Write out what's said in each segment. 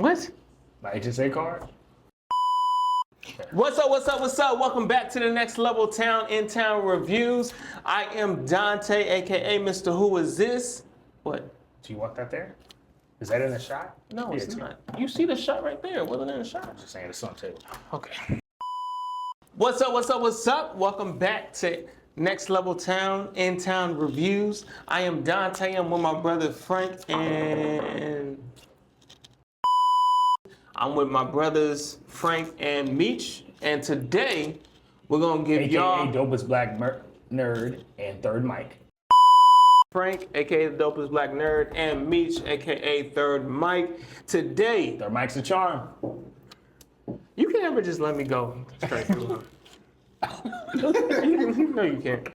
What? My HSA card? What's up, what's up, what's up? Welcome back to the Next Level Town in Town Reviews. I am Dante, aka Mr. Who Is This? What? Do you want that there? Is that in the shot? No, Yeah, it's not. You see the shot right there. It wasn't in the shot. I'm just saying it's on table. Okay. What's up, what's up, what's up? Welcome back to Next Level Town in Town Reviews. I am Dante. I'm with my brother Frank and I'm with my brothers Frank and Meech. And today we're gonna give y'all Dopest Black Nerd and Third Mike. Frank, aka the Dopest Black Nerd, and Meech, aka Third Mike. Today, Third Mike's a charm. you can never just let me go straight through. No, you can't.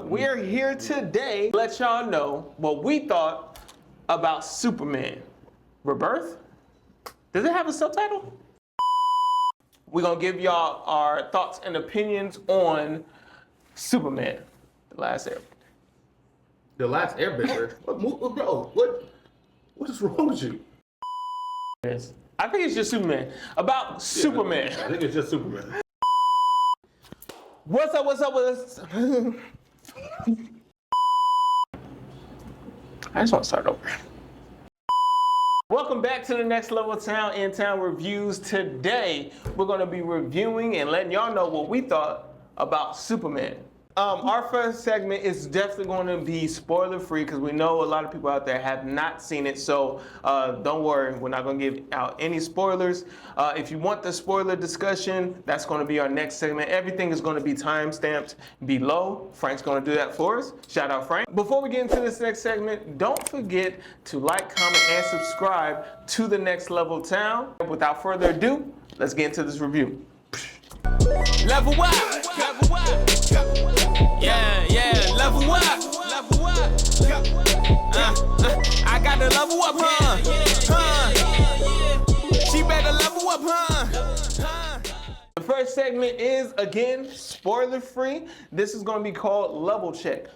We're here today to let y'all know what we thought about Superman. Rebirth? Does it have a subtitle? We're gonna give y'all our thoughts and opinions on Superman, The Last Airbender. The Last Airbender? What is wrong with you? Yes. I think it's just Superman. About Superman. I think it's just Superman. What's up, what's up, what's up? I just want to start over. Welcome back to the Next Level Town in Town Reviews. Today, we're going to be reviewing and letting y'all know what we thought about Superman. Our first segment is definitely going to be spoiler free because we know a lot of people out there have not seen it. So don't worry, we're not going to give out any spoilers. If you want the spoiler discussion, that's going to be our next segment. Everything is going to be time stamped below. Frank's going to do that for us. Shout out Frank. Before we get into this next segment, don't forget to like, comment, and subscribe to the Next Level Town. Without further ado, let's get into this review. Level up, level up. Yeah, level up. I got to level up, She better level up, The first segment is, again, spoiler free. This is going to be called Level Check.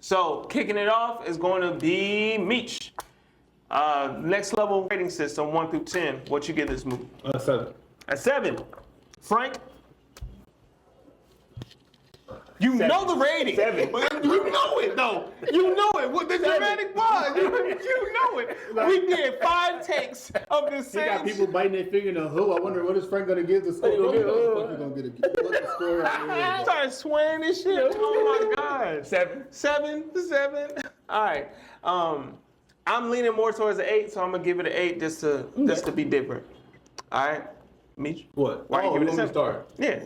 So, kicking it off is going to be Meech. Next level rating system, 1 through 10. What you give this movie? 7. A 7. Frank? You know the rating. 7. You know it, though. You know it. With the dramatic pause. You know it. We did 5 takes of the He same. got people biting their finger in the who. I wonder what is Frank gonna give the score? What's the score out Start swaying this shit. Oh my God. 7. 7. All right. I'm leaning more towards an 8, so I'm gonna give it an 8 just to be different. All right, Meech. What? Why you give it a 7? Start. Yeah.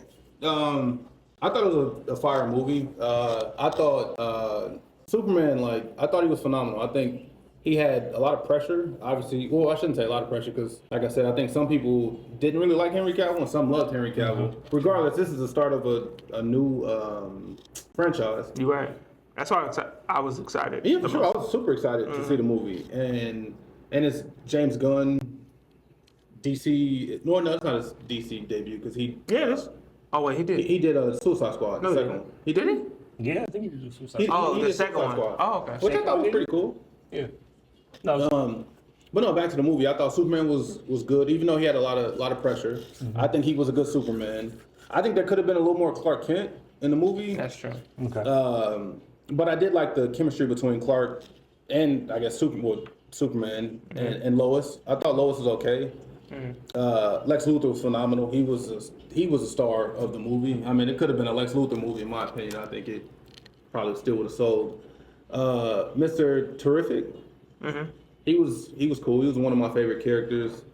I thought it was a fire movie. I thought Superman, I thought he was phenomenal. I think he had a lot of pressure. Obviously, well, I shouldn't say a lot of pressure because, like I said, I think some people didn't really like Henry Cavill and some loved Henry Cavill. Mm-hmm. Regardless, this is the start of a new franchise. You're right. That's why I was excited. Yeah, for sure. I was super excited to see the movie, and it's James Gunn, DC. No, it's not his DC debut because he. Yeah, it is. Oh wait, he did. He did a Suicide Squad. No, the second one. He did he? Yeah, I think he did Suicide Squad. Oh, the second one. Squad. Oh, okay. Which I thought was pretty cool. Yeah. No. But no, back to the movie. I thought Superman was good, even though he had a lot of pressure. Mm-hmm. I think he was a good Superman. I think there could have been a little more Clark Kent in the movie. That's true. Okay. But I did like the chemistry between Clark and I guess Superman and Lois. I thought Lois was okay. Mm-hmm. Lex Luthor was phenomenal. He was a star of the movie. I mean, it could have been a Lex Luthor movie in my opinion. I think it probably still would have sold. Mr. Terrific. Mm-hmm. He was cool. He was one of my favorite characters.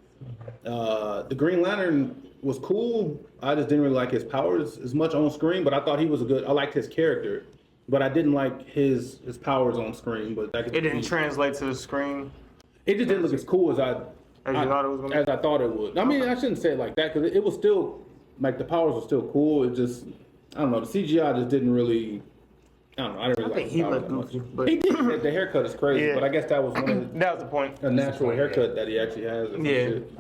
The Green Lantern was cool. I just didn't really like his powers as much on screen, but I thought he was I liked his character. But I didn't like his powers on screen. But that it didn't translate to the screen. It just didn't look as cool as I thought it was gonna be? As I thought it would. I mean, I shouldn't say it like that because it was still the powers were still cool. It just I don't know. The CGI just didn't really. I don't know. I didn't really like he looked goofy, but he did. The haircut is crazy, but I guess that was one of that was the point. A natural haircut that he actually has. Or yeah. Shit.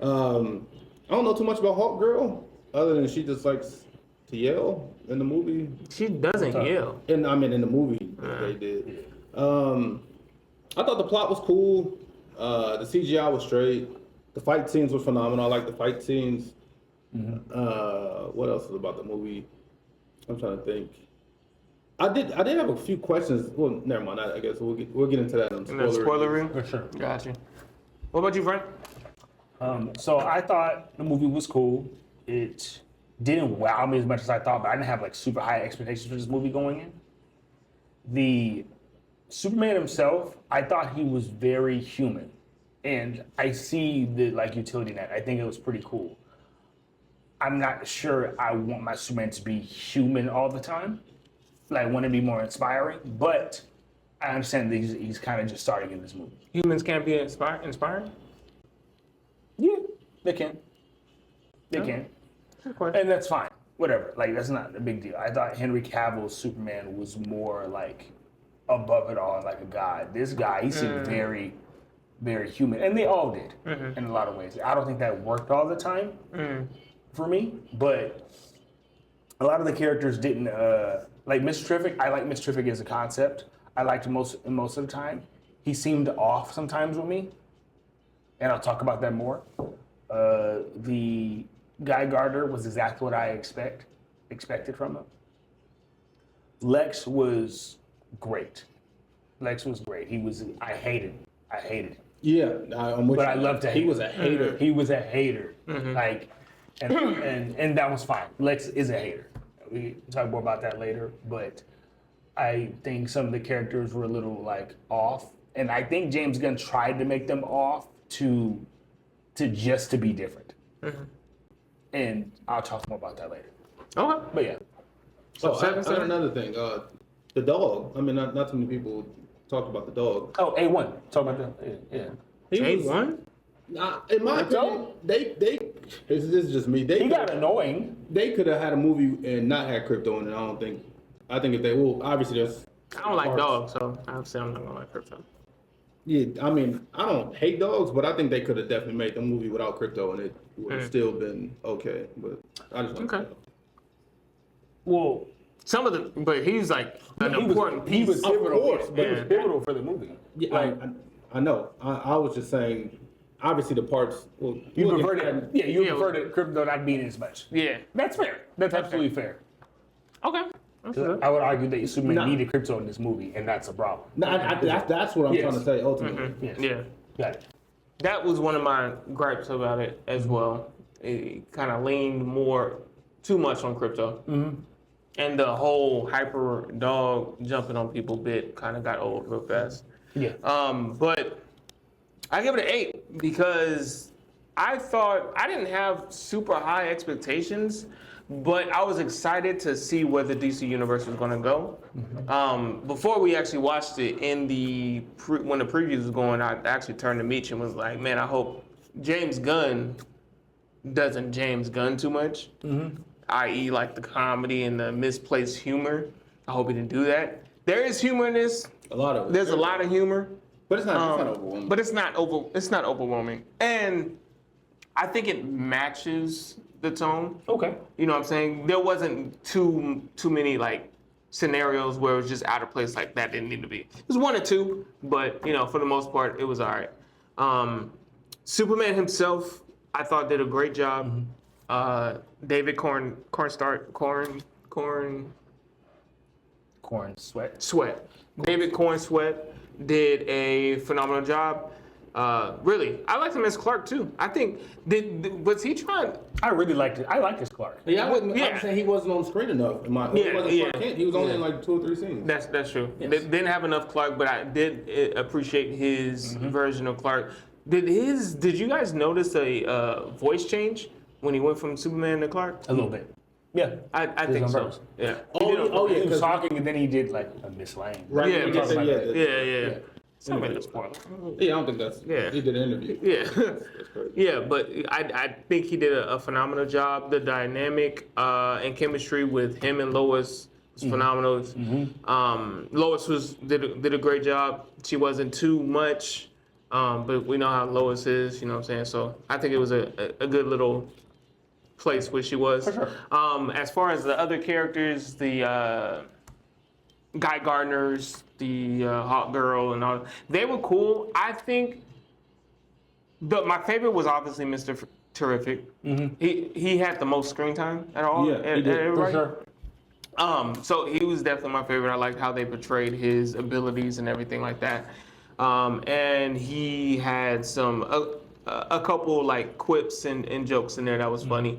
I don't know too much about Hawk Girl other than she just likes to yell in the movie. She doesn't yell. In the movie they did. I thought the plot was cool. The CGI was straight. The fight scenes were phenomenal. I like the fight scenes. What else is about the movie? I'm trying to think. I did have a few questions. Well, never mind. I guess we'll get into that In the spoiler review. room? For sure. Gotcha. What about you, Frank? So I thought the movie was cool. It didn't wow me as much as I thought, but I didn't have like super high expectations for this movie going in. The Superman himself, I thought he was very human, and I see the like utility in that. I think it was pretty cool. I'm not sure I want my Superman to be human all the time. Like, I want to be more inspiring, but I understand that he's kind of just starting in this movie. Humans can't be inspiring? Yeah, they can. They can. And that's fine. Whatever. Like, that's not a big deal. I thought Henry Cavill's Superman was more like above it all, like a god. This guy, he seemed very, very human. And they all did in a lot of ways. I don't think that worked all the time for me, but a lot of the characters didn't. Like Mr. Terrific, I like Mr. Terrific as a concept. I liked him most of the time. He seemed off sometimes with me, and I'll talk about that more. The Guy Gardner was exactly what I expected from him. Lex was great. I hated him. Yeah, I'm with But you. I loved to hate He was him. a hater. He was a hater. Like, and that was fine. Lex is a hater. We can talk more about that later, but I think some of the characters were a little like off, and I think James Gunn tried to make them off to just to be different. And I'll talk more about that later. Okay. But yeah, I said another thing. The dog. I mean, not too many people talked about the dog. oh A1, talk about that. Yeah. He was- A1? In my opinion, they this is just me. He got annoying. They could have had a movie and not had crypto in it. I think if they will, obviously there's. I don't like dogs, so obviously I'm not gonna like crypto. Yeah, I mean, I don't hate dogs, but I think they could have definitely made the movie without crypto, and it would have still been okay. But I just like Okay. Well, But he's like an he important was, he piece. was pivotal. course, He was pivotal for the movie. Yeah, Like, I know. I was just saying. Obviously, the parts. Well, you we'll prefer get- to, you Yeah, prefer to crypto not being as much. Yeah. That's fair. That's absolutely fair. Okay. That's good. I would argue that Superman Nah. needed crypto in this movie, and that's a problem. No, that's what I'm Yes. trying to say. Ultimately, Yes. Yeah. Got it. That was one of my gripes about it as well. It kind of leaned too much on crypto. And the whole hyper dog jumping on people bit kind of got old real fast. Yeah. But I give it an 8 because I thought I didn't have super high expectations, but I was excited to see where the DC universe was going to go. Before we actually watched it, when the previews was going, I actually turned to Meech and was like, "Man, I hope James Gunn doesn't James Gunn too much, i.e., like the comedy and the misplaced humor. I hope he didn't do that. There is humor in this. a lot of it. There's a lot of humor." but it's not overwhelming. But it's not overwhelming. And I think it matches the tone. Okay. You know what I'm saying? There wasn't too many like scenarios where it was just out of place like that didn't need to be. There's one or two, but for the most part it was all right. Superman himself, I thought did a great job. David Sweat. David Corn Sweat did a phenomenal job. Really, I liked him as Clark too. I think was he trying? I really liked it. I liked his Clark. Yeah, I'm Yeah. saying he wasn't on screen enough. He wasn't Clark Kent. He was only in like 2 or 3 scenes. That's true. Yes. They didn't have enough Clark, but I did appreciate his version of Clark. Did you guys notice a voice change when he went from Superman to Clark? A little bit. Yeah. I think on so. purpose. Yeah. Oh, yeah, He was 'cause- talking, and then he did like a Miss Lane. Right. Yeah, he yeah, said, Yeah. It's not really a spoiler. Yeah, I don't think that's. Yeah. He did an interview. Yeah. That's crazy. Yeah, but I think he did a phenomenal job. The dynamic and chemistry with him and Lois was phenomenal. Lois did a great job. She wasn't too much, but we know how Lois is. You know what I'm saying? So I think it was a good little place where she was. For sure. As far as the other characters, the Guy Gardner's, the Hawk Girl, and all. They were cool. I think my favorite was obviously Mr. Terrific. He had the most screen time at all. Yeah, he did. For sure. So he was definitely my favorite. I liked how they portrayed his abilities and everything like that. And he had a couple like quips and jokes in there that was funny.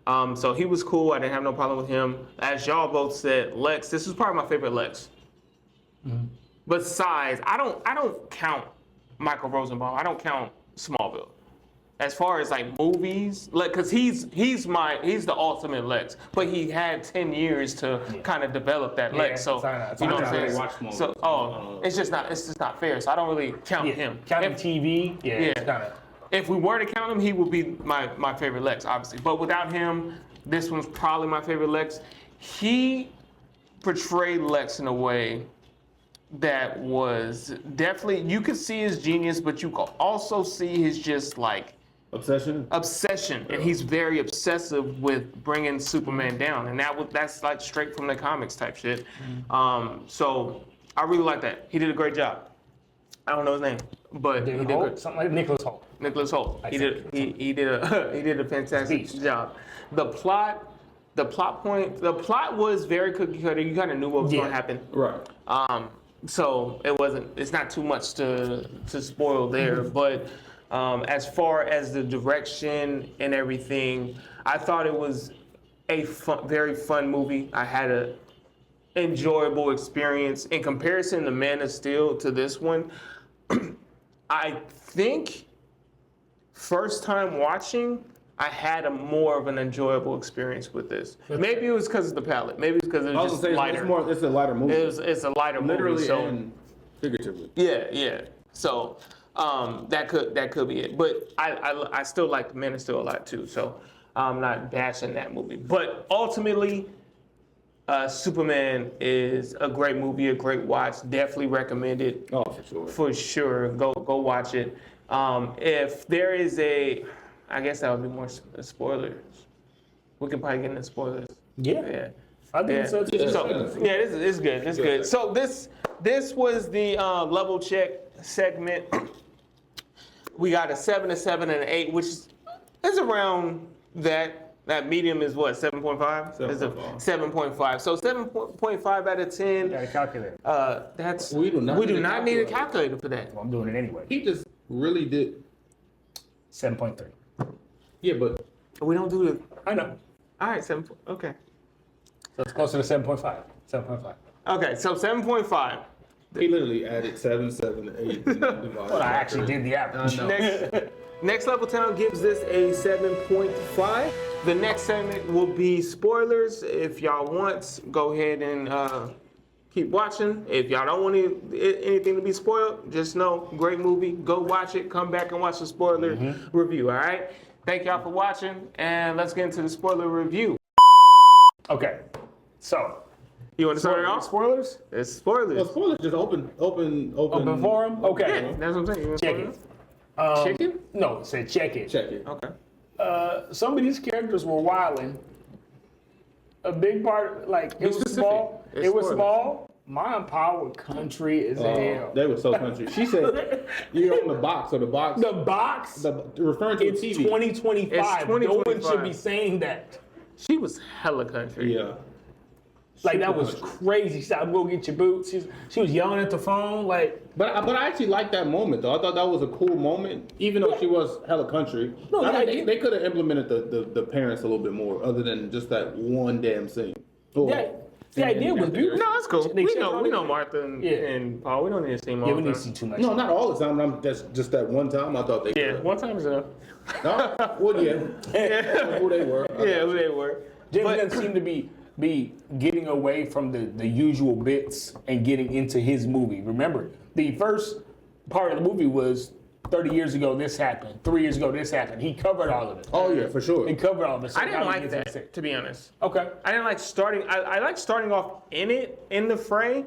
So he was cool. I didn't have no problem with him. As y'all both said, Lex. This was probably my favorite Lex. Besides, I don't count Michael Rosenbaum. I don't count Smallville. As far as like movies, like, cause he's the ultimate Lex, but he had 10 years to kind of develop that Lex. So you know what I'm saying? So it's just not fair. So I don't really count him. Counting TV, it's kind of. If we were to count him, he would be my favorite Lex, obviously. But without him, this one's probably my favorite Lex. He portrayed Lex in a way that was definitely, you could see his genius, but you could also see his just like obsession, and he's very obsessive with bringing Superman down, and that's like straight from the comics type shit. So I really like that. He did a great job. I don't know his name, but he did good. Something like Nicholas Hoult. Nicholas Hoult. He did a fantastic job. The plot was very cookie cutter. You kind of knew what was going to happen. Right. So it's not too much to spoil there, but as far as the direction and everything, I thought it was a very fun movie. I had a enjoyable experience. In comparison to Man of Steel to this one, I think first time watching, I had a more of an enjoyable experience with this. Maybe it was because of the palette. Maybe it's because it was just lighter. It's a lighter movie. It's a lighter movie. Literally and figuratively. Yeah. So that could be it. But I still like Man of Steel a lot too. So I'm not bashing that movie. But ultimately, Superman is a great movie, a great watch. Definitely recommend it. Oh, for sure. For sure. Go watch it. If there is I guess that would be more spoilers. We can probably get into spoilers. Yeah. I think so too. It's good. It's good. So this was the level check segment. We got a 7, a 7, and an 8, which is around that. That medium is what, 7.5? 7.5. So 7.5 out of 10. You got a calculator. We do not need a calculator for that. Well, I'm doing it anyway. He just really did. 7.3. Yeah, but We don't do the. I know. All right, 7. Okay. So it's closer to 7.5. 7.5. Okay, so 7.5. he literally added 7, 7, 8. Well, I actually did the average. Next Level Town gives this a 7.5. The next segment will be spoilers. If y'all want, go ahead and keep watching. If y'all don't want anything to be spoiled, just know, great movie. Go watch it. Come back and watch the spoiler review, all right? Thank y'all for watching, and let's get into the spoiler review. Okay, so. You want to start it off? Spoilers? It's spoilers. Well, spoilers just open Open forum? Okay. Yeah, that's what I'm saying. You want Check spoilers? it. Chicken? No, it said check it. Check it. Okay. Some of these characters were wilding. A big part, like, it was specific. small. It's It was spoilers. small. My empowered country is hell. They were so country. She said, "You're on the box or the box." The box? Referring to It's the TV. 2025. It's No one 2025. should be saying that. She was hella country. Yeah. Like, that Super was country. crazy. She said, go get your boots. She was yelling at the phone. Like, But I actually liked that moment though. I thought that was a cool moment, even though she was hella country. No, I yeah, think they could have implemented the parents a little bit more, other than just that one damn scene. Oh, yeah, the idea was beautiful. No, it's cool. They We checked know on it. Martha and, Yeah. and Paul. We don't need to see them all Yeah, we the didn't time. see too much. No, not all the time. That's just that one time. I thought they. Yeah, could've. one time is enough. No? Well, yeah. Who they were. Yeah, who they were. James But- doesn't seem to be getting away from the usual bits and getting into his movie. Remember, the first part of the movie was 30 years ago this happened, 3 years ago this happened. He covered all of it. Oh yeah, for sure. He covered all of it. So I didn't now he like gets into that, it. to be honest. Okay. I didn't like starting. I like starting off in the fray,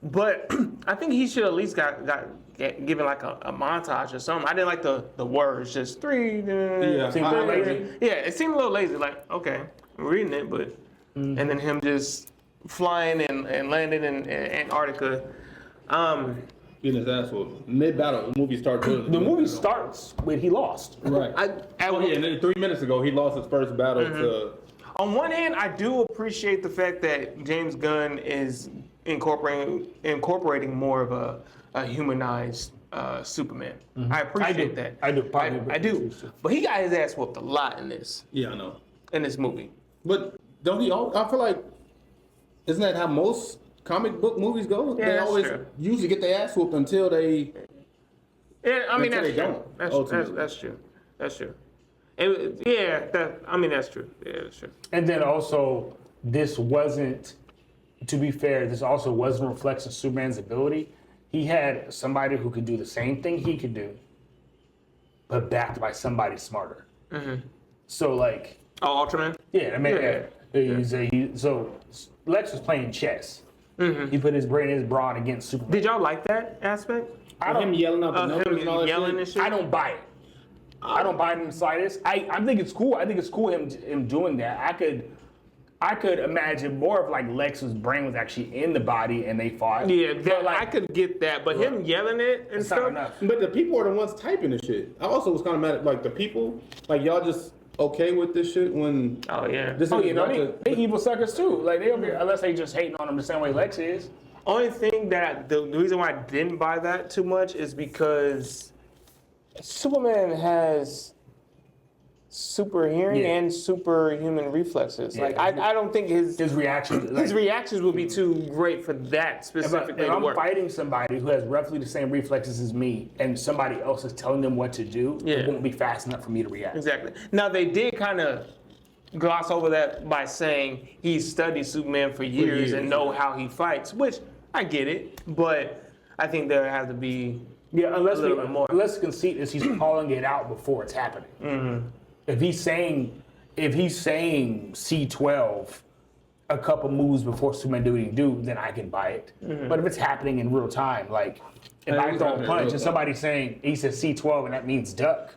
but I think he should at least got given like a montage or something. I didn't like the words, just three. Yeah, Seemed I lazy. agree. Yeah, it seemed a little lazy. Like, okay, I'm reading it, but and then him just flying and landing in Antarctica. Getting his ass whooped. Mid-battle, the movie starts. The movie starts with he lost. Right. And then 3 minutes ago, he lost his first battle to... On one hand, I do appreciate the fact that James Gunn is incorporating more of a humanized Superman. I appreciate that. I do. I do. But he got his ass whooped a lot in this. Yeah, I know. In this movie. But don't he all... I feel like... Isn't that how most comic book movies go? Yeah, They that's always true. usually get their ass whooped until they... Yeah, I mean, Until that's they true. don't, That's ultimately. true. That's true. That's true. Yeah, that's true. And then also, this wasn't, to be fair, this also wasn't a reflection of Superman's ability. He had somebody who could do the same thing he could do, but backed by somebody smarter. So, like... Oh, Ultraman? Yeah, I mean, Yeah. so Lex was playing chess. He put his brain and his brawn against Superman. Did y'all like that aspect? Him yelling out the numbers Him and all that yelling shit. and shit? I don't buy it. I don't buy it in the slightest. I think it's cool. I think it's cool him doing that. I could imagine more of like Lex's brain was actually in the body and they fought. Yeah, But, like, I could get that, but him yelling it and it's not stuff. enough. But the people are the ones typing the shit. I also was kind of mad at like the people. Like y'all just okay with this shit when Oh yeah. this Oh, is you know, about they to... evil suckers too. Like they over here, unless they just hating on him the same way Lex is. Only thing that the reason why I didn't buy that too much is because Superman has super hearing Yeah. and superhuman reflexes. Yeah. Like I don't think his reaction. his reactions would be too great for that specifically If to I'm work. fighting somebody who has roughly the same reflexes as me, and somebody else is telling them what to do, Yeah. it won't be fast enough for me to react. Exactly. Now they did kind of gloss over that by saying he studied Superman for years and know how he fights, which I get it, but I think there has to be Yeah, unless a little bit more. unless the conceit is he's calling it out before it's happening. If he's saying C12 a couple moves before Superman do what he do, then I can buy it. But if it's happening in real time, like if Hey, I it's throw happening a in punch real and time. somebody's saying he says C12 and that means duck,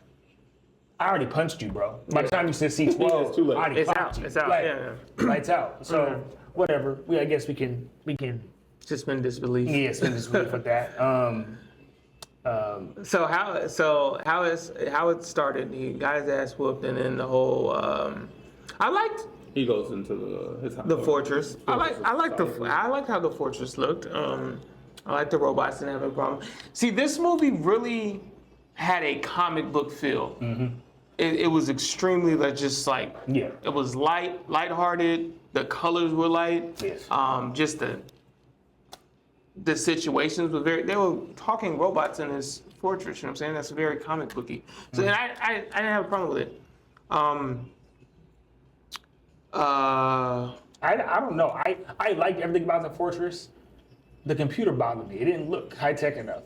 I already punched you, bro. By the time you said C12, Yeah, it's too late. I already It's popped out. you. It's out. Like, Yeah. lights out. So whatever. I guess we can suspend disbelief. spend this week with that. So how it started? He got his ass whooped, and then the whole. I liked He goes into his house. the fortress. I like how the fortress looked. I like the robots, didn't have a problem. See, this movie really had a comic book feel. It was extremely just like Yeah. It was lighthearted. The colors were light. Yes. Just the situations were they were talking robots in this fortress, you know what I'm saying? That's very comic booky. So and I didn't have a problem with it. I don't know. I liked everything about the fortress. The computer bothered me. It didn't look high tech enough.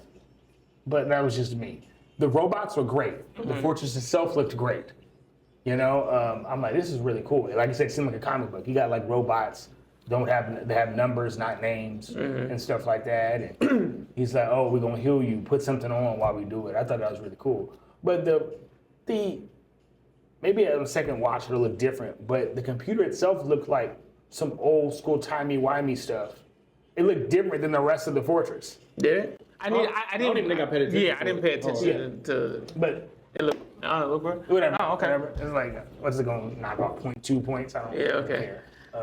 But that was just me. The robots were great. The fortress itself looked great. You know, I'm like, this is really cool. Like I said, it seemed like a comic book. You got like robots, they have numbers, not names, and stuff like that. And he's like, oh, we're gonna heal you. Put something on while we do it. I thought that was really cool. But the maybe on a second watch it'll look different. But the computer itself looked like some old school timey-wimey stuff. It looked different than the rest of the fortress. Did it? I don't even think I paid attention Yeah, to I didn't it. pay attention to But it. Look, bro. whatever. Oh, okay. Whatever. It's like, what's it gonna knock off 0.2 points? I don't Yeah, okay. care.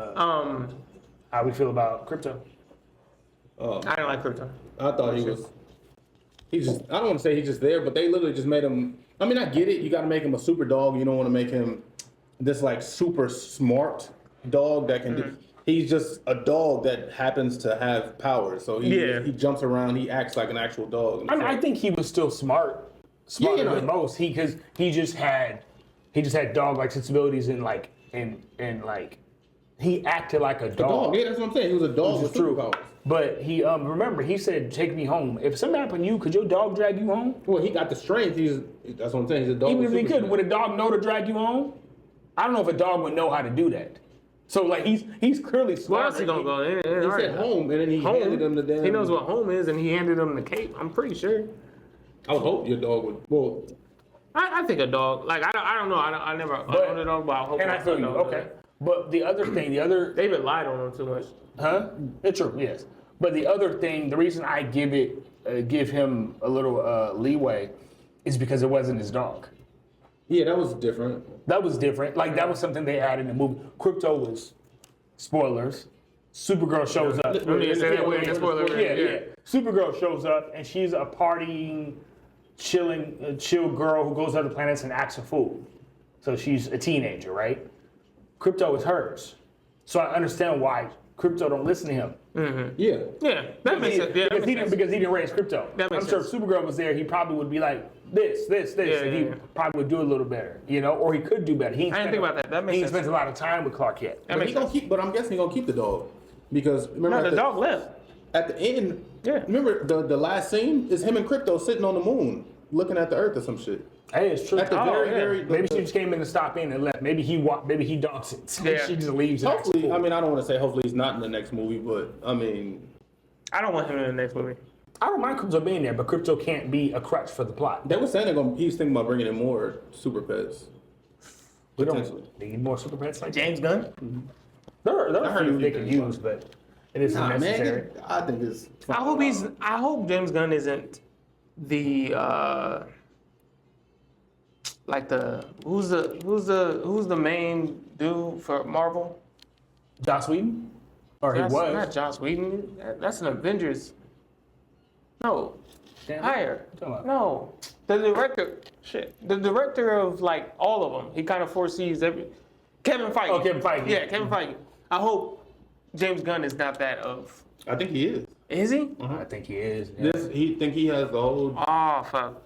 How we feel about crypto? I didn't like Krypton. I thought he's just, I don't want to say he's just there, but they literally just made him, I mean, I get it. You got to make him a super dog. You don't want to make him this like super smart dog that can do, he's just a dog that happens to have powers. So he jumps around. He acts like an actual dog. I mean, I think he was still smarter than most. Because he just had dog-like sensibilities and like he acted like a dog. Yeah, that's what I'm saying. He was a dog with true. superpowers. But he remember he said, "Take me home." If something happened to you, could your dog drag you home? Well, he got the strength. That's what I'm saying. He's a dog. Even if with he could, superpowers. would a dog know to drag you home? I don't know if a dog would know how to do that. So like he's clearly smart. Where else he gonna go? He said home, and then he handed him the damn. He knows what home is, and he handed him the cape. I'm pretty sure. I would hope your dog would. Well, I think a dog. Like I don't know. I never owned a dog, but I hope. And I feel you. dog would. Okay. But the other thing, They relied on him too much. huh? It's true, yes. But the other thing, the reason I give him a little leeway is because it wasn't his dog. Yeah, that was different. That was different. Like that was something they added in the movie. Crypto was spoilers. Supergirl shows up. Yeah. Supergirl shows up and she's a partying, chill girl who goes to other planets and acts a fool. So she's a teenager, right? Crypto is hers. So I understand why Crypto don't listen to him. Yeah. Yeah, that makes sense. Yeah, Because he didn't raise Crypto. That makes I'm sure if sense. Supergirl was there, he probably would be like this, and he probably would do a little better, or he could do better. I didn't think about that. That makes He sense. spends a lot of time with Clark Kent. That makes sense. But I'm guessing he's gonna keep the dog because remember No, the dog left. at the end. Yeah. Remember the last scene is him and Crypto sitting on the moon looking at the Earth or some shit. Hey, it's true. At the very Maybe she just came in to stop in and left. Maybe he dogs it. Yeah. She just leaves. and acts a Hopefully, fool. I mean, I don't want to say hopefully he's not in the next movie, but I mean, I don't want him in the next movie. I don't mind Crypto being there, but Crypto can't be a crutch for the plot. they were saying he's thinking about bringing in more super pets. We Potentially. don't need more super pets like that. James Gunn? There are I a heard few a few they could things use, but it isn't Nah, necessary. man, I think it's. I hope James Gunn isn't the who's the main dude for Marvel? Joss Whedon? Or That's he was. not Joss Whedon. That's an Avengers. No, Damn. higher. What you talking about? No, the director. Shit, the director of like all of them. He kind of foresees every. Kevin Feige. Oh, Kevin Feige. Yeah, Kevin Feige. I hope James Gunn is not that of. I think he is. Is he? I think he is. Yeah. He has the whole Oh fuck.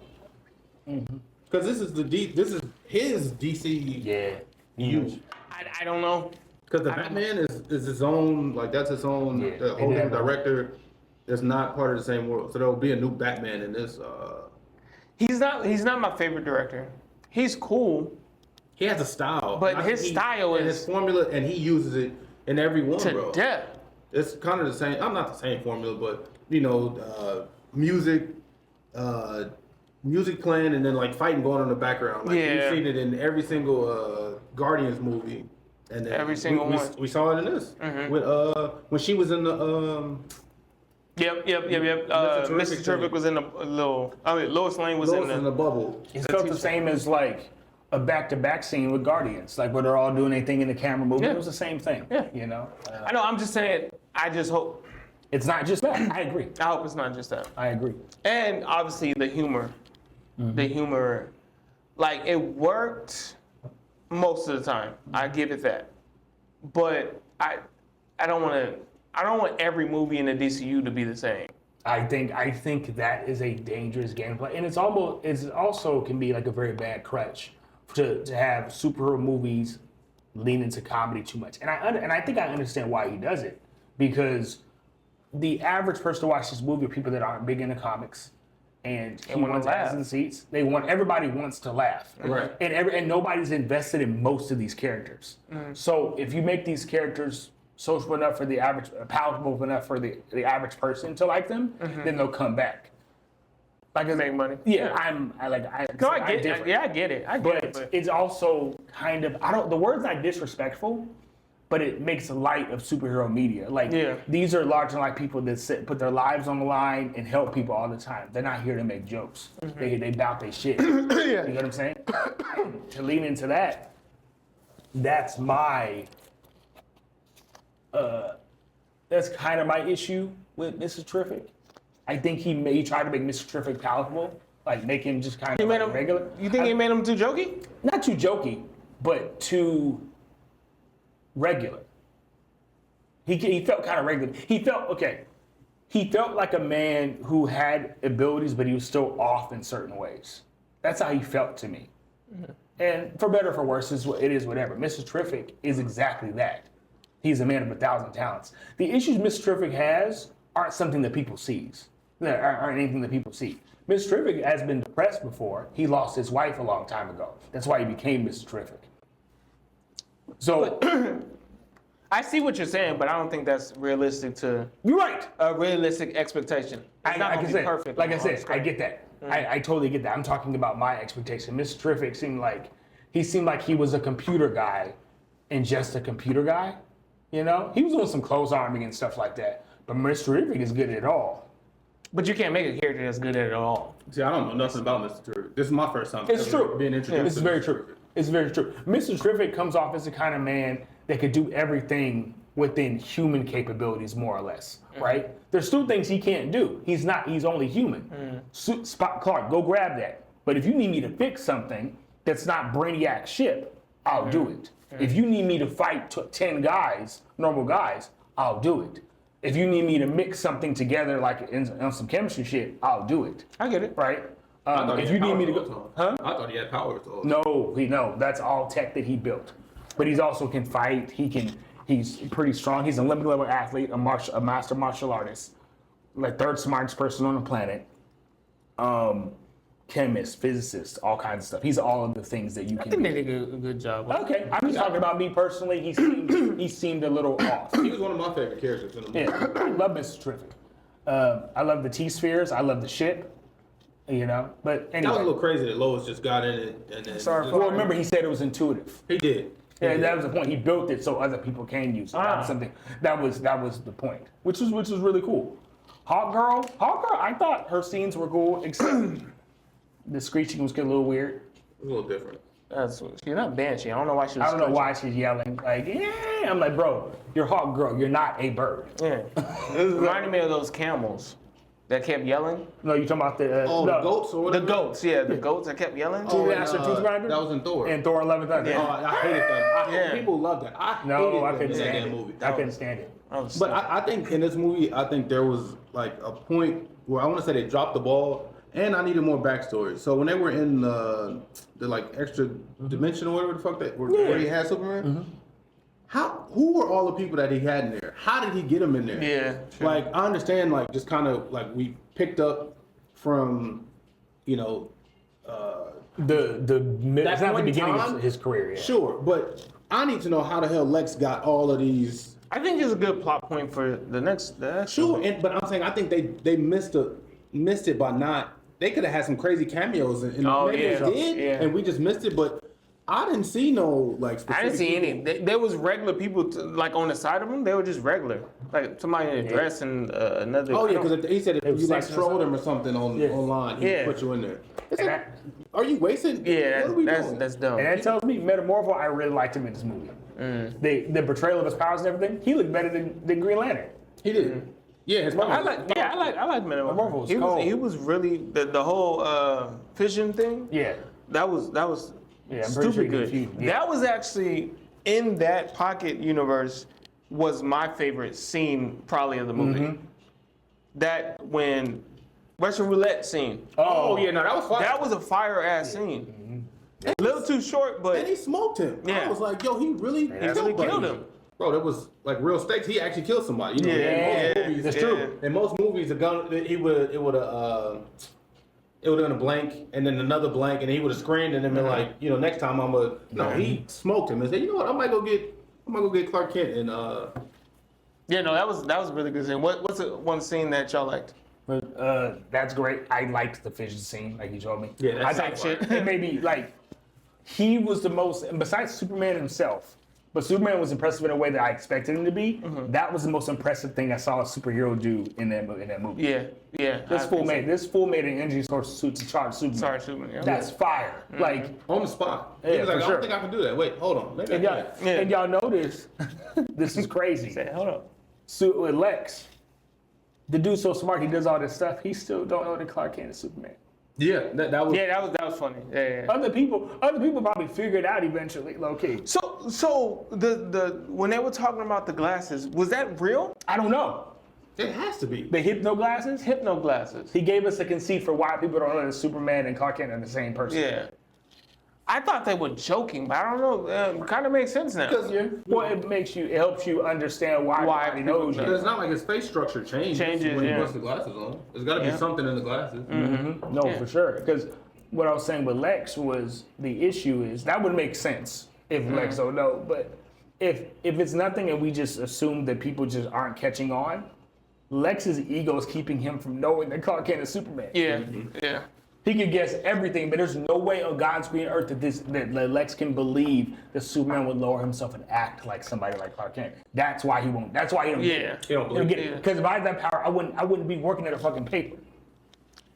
because this is his DC. Yeah. Huge. I don't know. Because the Batman is his own, like that's his own. Yeah, The they whole never- director is not part of the same world, so there will be a new Batman in this. He's not my favorite director. He's cool He has a style, But his style and is- his formula, and he uses it in every one, to bro. death. It's kind of the same. I'm not the same formula, but music, music playing, and then like fighting going on in the background. Like Yeah. you've seen it in every single Guardians movie, and then Every single we, one. We saw it in this with when she was in the Yep. Mr. Terrific Mr. Terrific was in a little. I mean, Lois Lane was Lois in in the. the bubble. It felt the same as like a back-to-back scene with Guardians, like where they're all doing their thing in the camera movie. Yeah. It was the same thing. Yeah. I know. I'm just saying. I just hope. It's not just that. I agree. I hope it's not just that. I agree. And obviously the humor. The humor, like it worked most of the time. I give it that. But I don't want every movie in the DCU to be the same. I think that is a dangerous gameplay, and it's also can be like a very bad crutch to have superhero movies lean into comedy too much. And I think I understand why he does it, because the average person to watch this movie are people that aren't big into comics, and he wanna wants laugh. ass in seats. Everybody wants to laugh, Right. And nobody's invested in most of these characters. So if you make these characters sociable enough for the average, palatable enough for the average person to like them, then they'll come back. Like Make money. yeah, No, I I'm get different. it. Yeah, I get it. But it's also kind of the word's not disrespectful, but it makes light of superhero media. Like these are large and life people that put their lives on the line and help people all the time. They're not here to make jokes. They bout their shit. You know what I'm saying? To lean into that, that's my that's kind of my issue with Mrs. Terrific. I think he tried to make Mr. Terrific palatable, like make him just kind of like regular. You think he made him too jokey? Not too jokey, but too regular. He felt kind of regular. He felt like a man who had abilities, but he was still off in certain ways. That's how he felt to me. And for better or for worse, it is whatever. Mr. Terrific is exactly that. He's a man of 1,000 talents. The issues Mr. Terrific has aren't something that people sees. Aren't anything that people see. Mr. Terrific has been depressed before. He lost his wife a long time ago. That's why he became Mr. Terrific. So I see what you're saying, but I don't think that's realistic to you're right. a realistic expectation. It's not gonna be perfect. Like I on said, I screen. get that. I totally get that. I'm talking about my expectation. Mr. Terrific seemed like he was a computer guy and just a computer guy. You know, he was doing some close arming and stuff like that. But Mr. Terrific is good at it all. But you can't make a character that's good at it all. See, I don't know nothing about Mr. Terrific. This is my first time. It's ever true. Being introduced. It's very true. It's very true. Mr. Terrific comes off as the kind of man that could do everything within human capabilities, more or less, right? There's still things he can't do. He's only human. Spot Clark, go grab that. But if you need me to fix something that's not Brainiac's ship, I'll do it. If you need me to fight 10 guys, normal guys, I'll do it. If you need me to mix something together like in some chemistry shit, I'll do it. I get it. Right? If you need me to go, I thought he had powers. No, that's all tech that he built. But he's also can fight. He's pretty strong. He's an Olympic level athlete, a master martial artist, like third smartest person on the planet. Chemist, physicist, all kinds of stuff. He's all of the things that you I can. think be. they did a good job. Okay, I'm just talking about me personally. He seemed a little off. He was one of my favorite characters in the movie. Yeah, I love Mr. Terrific. I love the T-spheres. I love the ship. You know, but anyway. That was a little crazy that Lois just got in it and then. Sorry, Well, remember he said it was intuitive. He did. Yeah, that was the point. He built it so other people can use it. That was something. That was the point, which was really cool. Hawk Girl, I thought her scenes were cool, except the screeching was getting a little weird. A little different. She's not Banshee. I don't know why she was I don't know why she's yelling like, yeah. I'm like, bro, you're Hawk Girl. You're not a bird. Yeah. It reminded me of those camels that kept yelling. No, you talking about the The goats or The whatever? goats, yeah, the goats that kept yelling. Oh, yeah, Tooth Grinder? That was in Thor. And Thor 11 Thunder. Yeah. Oh, I hated that. Yeah. People love that. I couldn't hated that stand damn it. movie. I couldn't stand it. But I think in this movie, I think there was like a point where I want to say they dropped the ball, and I needed more backstory. So when they were in the like extra dimension or whatever the fuck where he had Superman, who were all the people that he had in there? How did he get them in there? Yeah, true. Like I understand, like just kind of like we picked up from, It's not the beginning of his career. Yeah. Sure, but I need to know how the hell Lex got all of these. I think it's a good plot point for the next. Sure, but I'm saying I think they missed it by not. They could have had some crazy cameos and maybe yeah. they did, Yeah. and we just missed it. But I didn't see no like. I didn't see specific any. There was regular people like on the side of them. They were just regular, like somebody in a dress and another. Oh yeah, because he said if was you like sex or trolled him or something online, he Yeah. put you in there. It's And like, that- are you wasting? Yeah, what are we doing? that's dumb. And that tells me Metamorpho, I really liked him in this movie. The portrayal of his powers and everything, he looked better than Green Lantern. He did. Yeah, his mom. I like Metamorpho Metamorpho. was He cold. was really the whole fission thing. Yeah. That was Yeah, I'm pretty sure stupid he good. confused. Yeah. That was actually in that pocket universe was my favorite scene probably of the movie. That when Russian roulette scene. Oh yeah, no, that was fire. That was a fire ass scene. A little too short, but And he smoked him. I Yeah. was like, yo, he really really killed him. Bro, that was like real stakes. He actually killed somebody. You know, Yeah, in most movies, that's yeah. true. In most movies, it would have been a blank and then another blank, and he would have screamed and then been like, you know, next time I'm gonna. No, he smoked him and said, you know what, I might go get Clark Kent and Yeah, no, that was a really good scene. What's the one scene that y'all liked? But that's great. I liked the fission scene, like you told me. Yeah, that's I type thought it made me like he was the most, and besides Superman himself, but Superman was impressive in a way that I expected him to be. That was the most impressive thing I saw a superhero do in that movie. Yeah. This fool made an energy source suit to charge Superman. Sorry, Superman. Yeah. That's fire. Like, on the spot. He Yeah, was like, for I sure. don't think I can do that. Wait, hold on. Maybe I can. and y'all notice, this is crazy. Say, hold up. So with Lex, the dude's so smart, he does all this stuff. He still don't know that Clark Kent is Superman. Yeah, that was. Yeah, that was funny. Yeah. Other people probably figured it out eventually, low key. So the when they were talking about the glasses, was that real? I don't know. It has to be. The hypno glasses? Hypno glasses. He gave us a conceit for why people don't know that Superman and Clark Kent are the same person. Yeah. I thought they were joking, but I don't know. It kind of makes sense now. Well, it helps you understand why everybody people knows know. you. It's not like his face structure changes when he yeah. puts the glasses on. There's got to be Yeah. something in the glasses. No, Yeah. for sure. Because what I was saying with Lex was the issue is that would make sense if Lex don't know. But if it's nothing and we just assume that people just aren't catching on, Lex's ego is keeping him from knowing that Clark Kent is Superman. Yeah. Yeah. He could guess everything, but there's no way on God's green earth that Lex can believe that Superman would lower himself and act like somebody like Clark Kent. That's why he won't. That's why he don't. Yeah. He don't believe get it. Because if I had that power, I wouldn't be working at a fucking paper.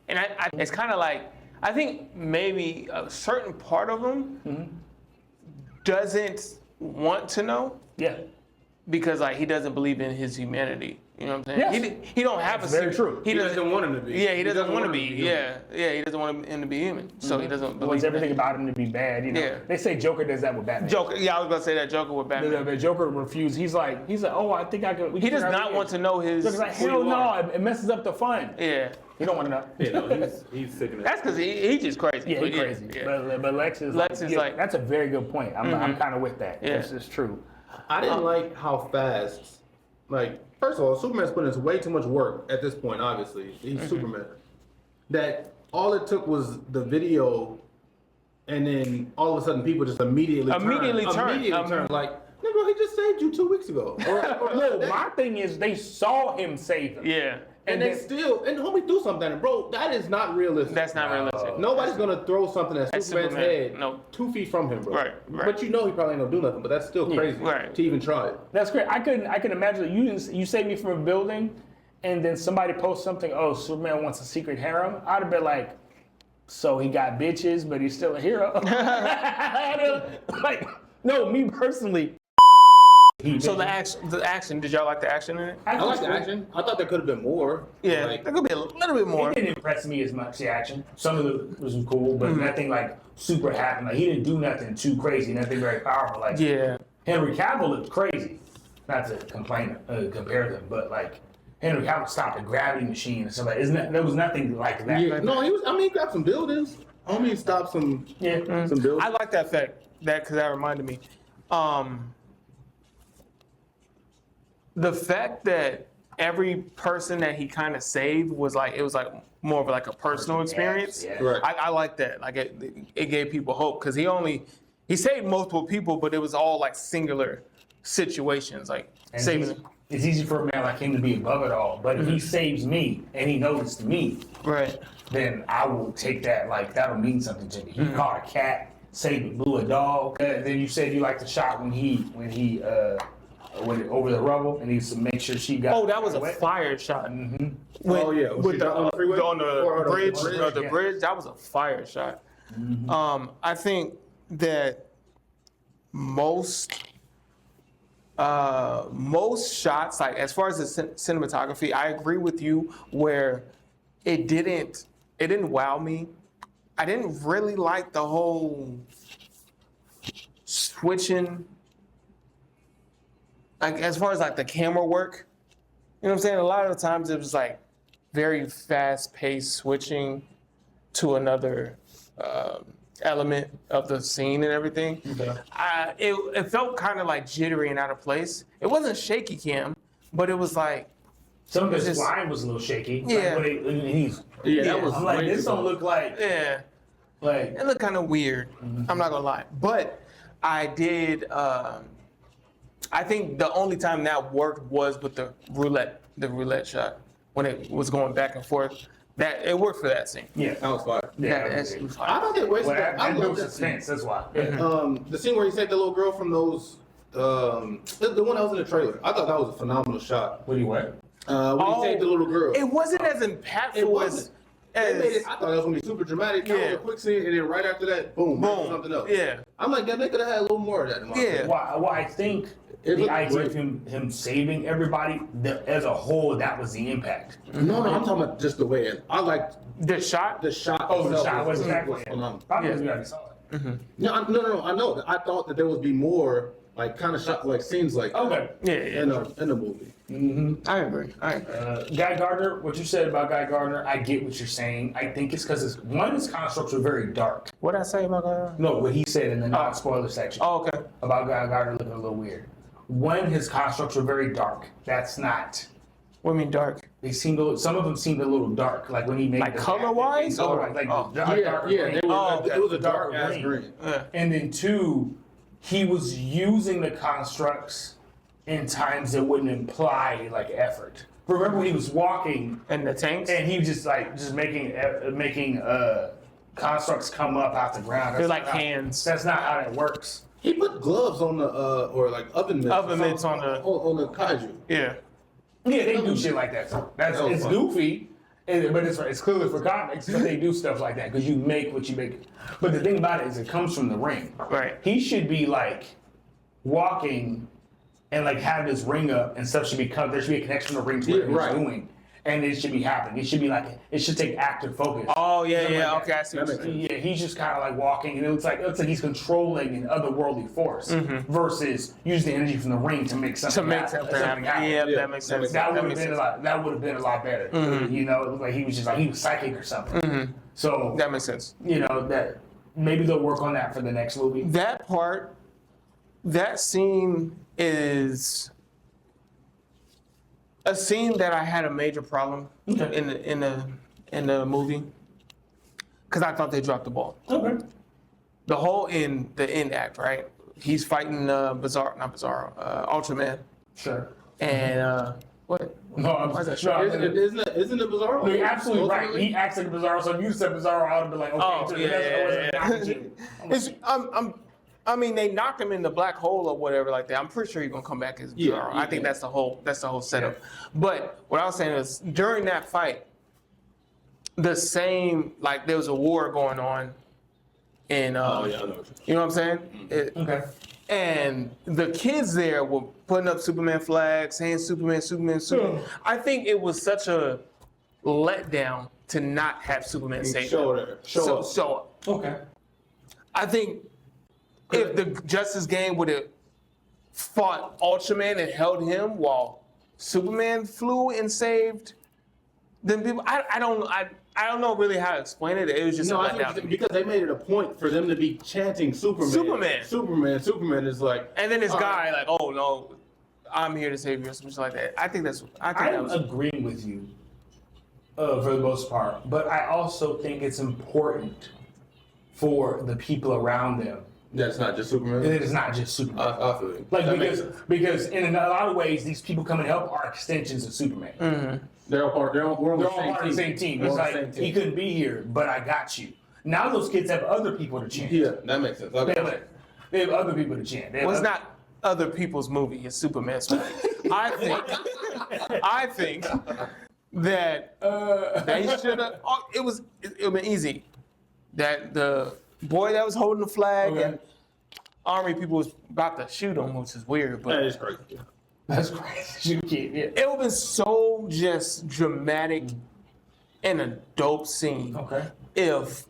And it's kind of like, I think maybe a certain part of him doesn't want to know Yeah. because like he doesn't believe in his humanity. You know what I'm saying? Yes. He don't have That's a very true. He doesn't want him to be. Yeah, he doesn't want to be. human. Yeah, he doesn't want him to be human. So he doesn't He believe wants in everything that. about him to be bad. You know. Yeah. They say Joker does that with Batman. Joker. Yeah, I was gonna say that Joker with Batman. The Joker refused. He's like, oh, I think I could. He does not want to know his. Joker's like, who hell you no, are. it messes up the fun. Yeah. He don't want to know. You know, he's sick of that. That's because he just crazy. Yeah, But he's crazy. Yeah. But Lex is like, that's a very good point. I'm kind of with that. Yeah. This is true. I didn't like how fast, like, first of all, Superman's putting in way too much work at this point, obviously. He's Superman. That all it took was the video, and then all of a sudden people just immediately turn. Like, no, bro, he just saved you 2 weeks ago. Or No, my thing is they saw him save him. Yeah. and they still, and homie do something, bro. That is not realistic. That's not realistic. Nobody's gonna throw something at Superman's Superman. head No. 2 feet from him, bro. Right. But you know he probably ain't gonna do nothing. But that's still crazy right. to even try it. That's great. I can imagine you saved me from a building, and then somebody posts something. Oh, Superman wants a secret harem. I'd have been like, so he got bitches, but he's still a hero. Like, no, me personally. So the action. Did y'all like the action in it? I like the action. I thought there could have been more. Yeah, Like, there could be a little bit more. It didn't impress me as much, the action. Some of it was cool, but nothing like super happened. Like, he didn't do nothing too crazy, nothing very powerful. Like, Yeah. Henry Cavill looked crazy. Not to compare them, but like, Henry Cavill stopped a gravity machine and stuff like that. There was nothing like that. yeah, no, he grabbed some buildings. Homie stopped some some buildings. I like that fact. Because that reminded me. The fact that every person that he kind of saved was like, it was like more of like a personal experience. Yeah. Right. I like that. Like it gave people hope because he saved multiple people, but it was all like singular situations, like And saving. it's easy for a man like him to be above it all, but if he saves me and he noticed me, Right. then I will take that, like, that'll mean something to me. He caught a cat, saved it, blew a dog. Then you said you liked the shot when he went over the rubble and he used to make sure she got. Oh, that was a wet. fire shot. Oh, yeah. Was With she the on the freeway? on Or the bridge, yeah. bridge, that was a fire shot. I think that most shots, like as far as the cinematography, I agree with you where it didn't wow me. I didn't really like the whole switching, like as far as like the camera work. You know what I'm saying? A lot of the times it was like very fast-paced switching to another element of the scene and everything. Okay. It felt kind of like jittery and out of place. It wasn't shaky cam, but it was like, Some of It's his just- flying was a little shaky. Yeah. Like, Yeah, that was I'm like, way this too don't long. look like, yeah, like, it looked kind of weird. I'm not gonna lie, but I did. I think the only time that worked was with the roulette shot when it was going back and forth. That it worked for that scene. yeah. That was fire. Yeah, That's okay. I thought they wasted Well, that. I I know love that scene. suspense, that's why. The scene where he saved the little girl from those, the one that was in the trailer. I thought that was a phenomenal shot. What do you want? When he saved the little girl. It wasn't as impactful It wasn't. They made as it, I thought that was gonna be super dramatic. That Yeah. was a quick scene, and then right after that, boom, boom. something else. Yeah, I'm like, yeah, they could have had a little more of that. In my Yeah. opinion. Well, I think It the looked idea great. of him saving everybody, as a whole, that was the impact. No, I'm talking about just the way it. I liked the shot. the shot. Oh, the itself shot was exactly. phenomenal. Probably Yeah. because we already saw it. No, I know. I thought that there would be more, like, kind of shot, like scenes like that Okay. Yeah, in the movie. I agree. Guy Gardner, what you said about Guy Gardner, I get what you're saying. I think it's because his constructs were very dark. What did I say about that? No, what he said in the non-spoiler section Oh, okay. about Guy Gardner looking a little weird. One, his constructs were very dark. That's not. What do you mean dark? Some of them seemed a little dark, like when he made Like the color-wise, or- color-wise, like oh. dark Yeah, green. they were. Oh, okay. It was a Dark dark ass green. green. And then two, he was using the constructs in times that wouldn't imply like effort. Remember when he was walking And the tanks. and he was just making constructs come up out the ground. They're like hands. That's not how that works. He put gloves on the or like oven mitts. Oven mitts on the kaiju. Yeah. Yeah, they do shit like that. So it's goofy, but it's clearly for comics. But they do stuff like that because you make what you make. But the thing about it is, it comes from the ring. Right. He should be like walking and like have his ring up and stuff should be cut. There should be a connection to the ring to what he's doing. And it should be happening. It should be like it should take active focus. Oh yeah, yeah. Like okay, I see. What you're saying. Yeah, he's just kind of like walking, and it looks like he's controlling an otherworldly force versus using the energy from the ring to make something happen. Yeah, that makes sense. That would have been a lot. That would have been a lot better. You know, it looked like he was psychic or something. So that makes sense. You know that maybe they'll work on that for the next movie. That part, that scene is a scene that I had a major problem in the movie because I thought they dropped the ball. Okay. The whole the end act, right? He's fighting Ultraman. Sure. And what? No, Why is that no, Isn't it Bizarro? No, you're absolutely right. He acts like a Bizarro. So if you said Bizarro, I would have been like, okay. I mean, they knocked him in the black hole or whatever like that. I'm pretty sure he's gonna come back as Bizarro. I think that's the whole setup. Yeah. But what I was saying is during that fight, the same like there was a war going on in I know. you know what I'm saying? Okay. And the kids there were putting up Superman flags, saying Superman. I think it was such a letdown to not have Superman save them. So Okay. I think if the Justice Gang would have fought Ultraman and held him while Superman flew and saved them people, I don't know really how to explain it. It was just a letdown. Because they made it a point for them to be chanting Superman. Superman is like. And then this guy like, oh no, I'm here to save you or something like that. I think that was agreeing with you for the most part, but I also think it's important for the people around them. That's not just Superman. It is not just Superman. I feel you. Like because in a lot of ways, these people come and help are extensions of Superman. Mm-hmm. They're all part of the same team. It's like he couldn't be here, but I got you. Now those kids have other people to chant. Yeah, that makes sense. Okay. They have other people to chant. Well, it's not other people's movie. It's Superman's movie. I think that they should have. It would have been easy. That the boy that was holding the flag and army people was about to shoot him, which is weird. But that is crazy. That's crazy. It would have been so just dramatic and a dope scene. Okay. If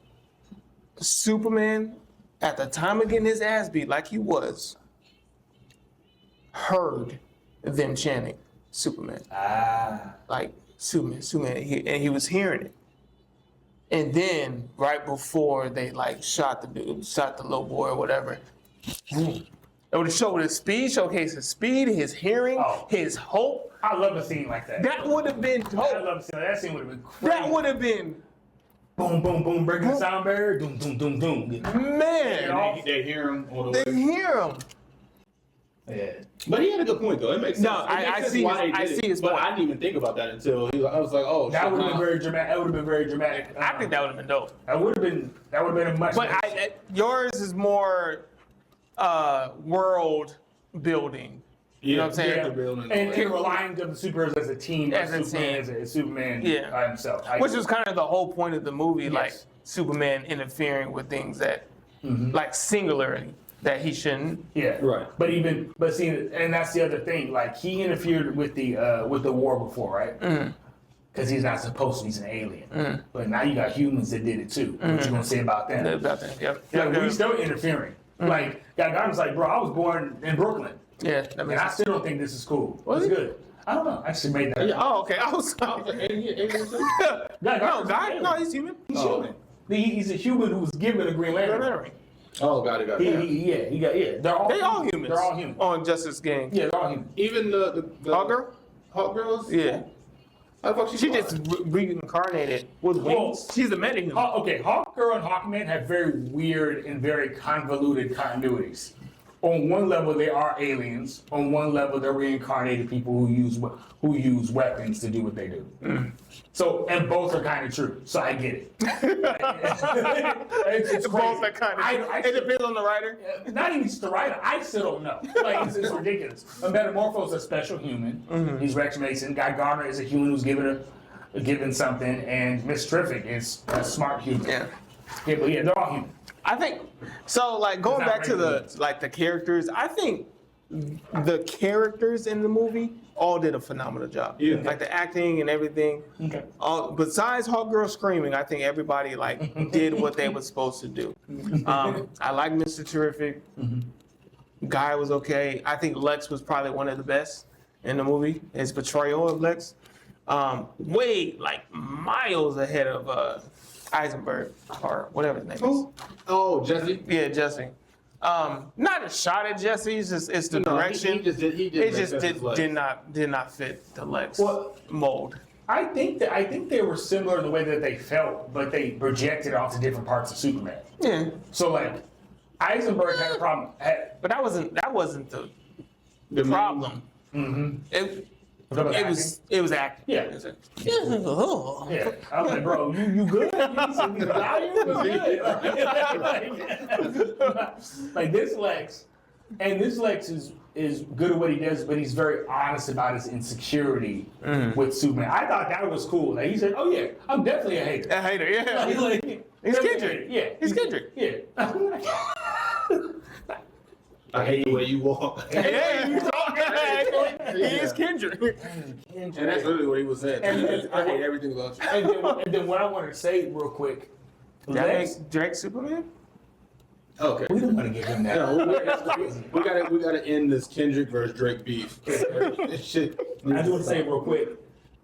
Superman, at the time of getting his ass beat like he was, heard them chanting Superman. Like Superman, and he was hearing it. And then right before they like shot the little boy or whatever, it would have showed his speed, showcase his speed, his hearing, his hope. I love a scene like that. That would have been dope. I love a scene. That scene would have been crazy. That would have been boom, boom, boom, breaking the sound barrier, doom, doom, doom, doom. Man. They hear him all the way. They hear him. Yeah. But he had a good point though. It makes sense. No, I see his But point. I didn't even think about that until I was like, oh, that would have been very dramatic. That would have been very dramatic. I think that would have been dope. That would have been a much. But yours is more world building. You know what I'm saying? Yeah. And relying on the superheroes as a team, as Superman by himself. Which was kind of the whole point of the movie, like Superman interfering with things that, like singularly, that he shouldn't. Yeah, right. But see, and that's the other thing. Like he interfered with the war before, right? Because he's not supposed to. He's an alien. But now you got humans that did it too. What you gonna say about that? About that, yep. Like, we still interfering. Like Guy's like, bro, I was born in Brooklyn. Yeah, that And makes I sense. still don't think this is cool. It's good. I don't know. I actually made that. Oh, okay. I was no, he's human. He's human. He's a human who was given a Green Lantern. Oh, got it. They're all humans. They're all humans. On Justice Gang. Yeah, they're all humans. Even the Hawk Girls? Yeah. How the fuck She just reincarnated with wings. She's a metahuman. Okay, Hawk Girl and Hawkman have very weird and very convoluted continuities. on one level they are aliens. On one level they're reincarnated people who use weapons to do what they do. So, and both are kind of true. So I get it. it's Both are kind of. It depends on the writer. Not even just the writer. I still don't know. Like it's ridiculous. A Metamorpho is a special human. He's Rex Mason. Guy Gardner is a human who's given something, and Miss Terrific is a smart human. Yeah. Yeah, but yeah, they're all human. I think so. Like going back to the characters, I think the characters in the movie all did a phenomenal job. Yeah. Like the acting and everything. Okay. Besides Hawk Girl screaming, I think everybody like did what they were supposed to do. I like Mr. Terrific. Guy was okay. I think Lex was probably one of the best in the movie. His portrayal of Lex, way like miles ahead of Eisenberg or whatever his name is. Oh, Jesse. Yeah, Jesse. Not a shot at Jesse. It's the direction. He just did not fit the Lex mold. I think they were similar in the way that they felt, but they projected onto different parts of Superman. Yeah, So like, Eisenberg had a problem. but that wasn't the problem. It was acting. Yeah. Yeah, I was like, bro, you good? You said the volume was good. Like this Lex, and this Lex is good at what he does, but he's very honest about his insecurity with Superman. I thought that was cool. Like he said, "Oh yeah, I'm definitely a hater." A hater, yeah. He's Kendrick. Yeah, He's Kendrick. Yeah. I hate the way you walk. Yeah, he is Kendrick. And that's literally what he was saying. I hate everything about you. And then what I wanted to say real quick, That Lex, makes Drake Superman? Okay. we don't want to give him that. No, we gotta end this Kendrick versus Drake beef. This shit. I just want to say real quick,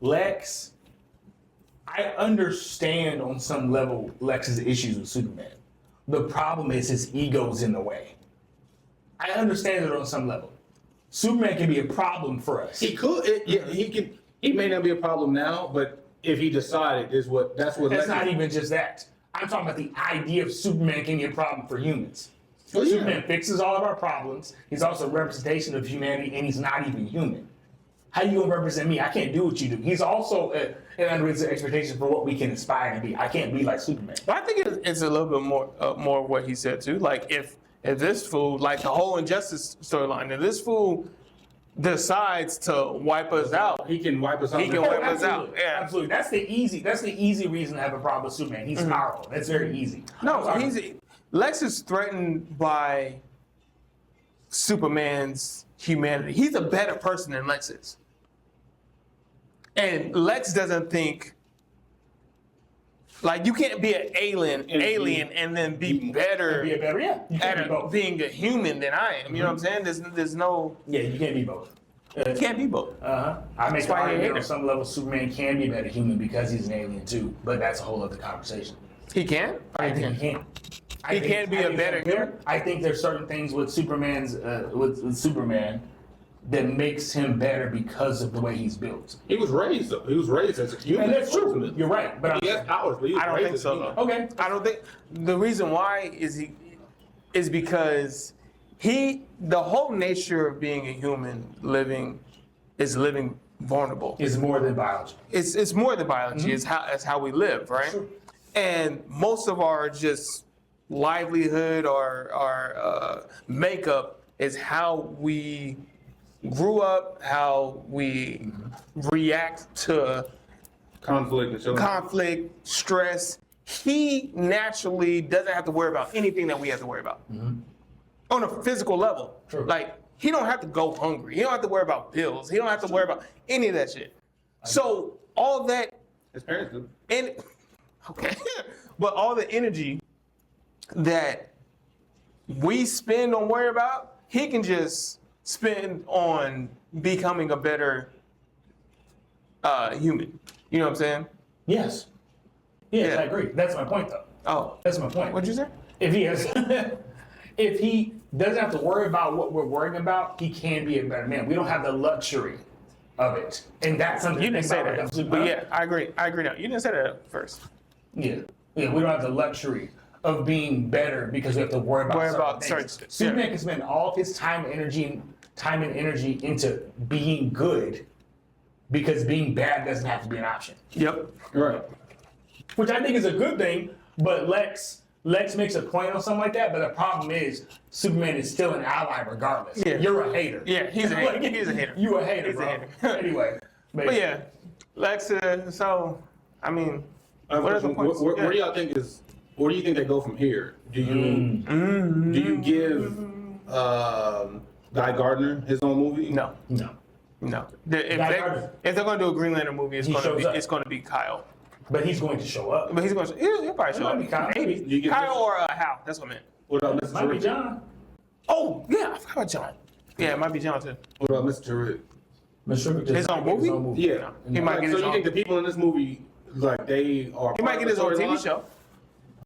Lex, I understand on some level Lex's issues with Superman. The problem is his ego's in the way. I understand it on some level. Superman can be a problem for us. He could. He can. He may not be a problem now, but if he decided, that's what. That's not even just that. I'm talking about the idea of Superman can be a problem for humans. Well, yeah. Superman fixes all of our problems. He's also a representation of humanity, and he's not even human. How you gonna represent me? I can't do what you do. He's also an unrealistic expectation for what we can aspire to be. I can't be like Superman. Well, I think it's a little bit more of what he said too. Like if this fool, like the whole Injustice storyline, if this fool decides to wipe us out, He can wipe us out. He can wipe us out. Absolutely. Yeah. Absolutely. That's the easy reason to have a problem with Superman. He's powerful. That's very easy. no, Lex is threatened by Superman's humanity. He's a better person than Lex is. And Lex doesn't think, like, you can't be an alien and then be better Be a better, yeah. You can't be at both. being a human than I am. You know what I'm saying? There's no, Yeah, you can't be both. you can't be both. I make the why he argument hated on some level Superman can be a better human because he's an alien too, but that's a whole other conversation. He can? I think he can. He can be a better human? I think there's certain things with Superman's with Superman that makes him better because of the way he's built. He was raised though. He was raised as a human. And that's true. You're right, but He has powers, but he was I don't raised think as a so, human. though. okay. I don't think the reason why is because the whole nature of being a human living vulnerable. Is more than biology. It's more than biology. It's how we live, right? Sure. And most of our just livelihood or makeup is how we grew up, how we react to Conflict and so on. conflict, stress. He naturally doesn't have to worry about anything that we have to worry about on a physical level. True. Like he don't have to go hungry. He don't have to worry about bills. He don't have to worry about any of that shit. So all that His parents do. and okay, but all the energy that we spend on worry about, he can just spend on becoming a better human. You know what I'm saying? Yes. Yes, Yeah. I agree. That's my point, though. Oh, That's my point. what'd you say? If he has, if he doesn't have to worry about what we're worrying about, he can be a better man. We don't have the luxury of it, and that's something. You to didn't think say about that, with but Superman. yeah, I agree. I agree now. You didn't say that at first. Yeah, we don't have the luxury of being better because we have to worry about certain things. Superman can spend all of his time and energy into being good because being bad doesn't have to be an option. Yep. Right. Which I think is a good thing, but Lex makes a point on something like that, but the problem is Superman is still an ally regardless. Yeah. You're a hater. Yeah, he's a hater. Like, He's a hater. You a hater, He's bro. a hater. Anyway. But yeah, Lex. So, I mean, What are the points? Where do y'all think is? Where do you think they go from here? Do you give Guy Gardner his own movie? No. If they're going to do a Green Lantern movie, it's going to be Kyle. But he's going to show up. But he'll probably show might be up. Kyle. Maybe Kyle or Hal. That's what I meant. What about Mr. Might be Terrific? John. Oh yeah, I forgot about John. Yeah, it might be John too. What about Mr. Terrific? His own movie? Yeah. He might get his So you own. think the people in this movie, like they are? He might get his own TV show.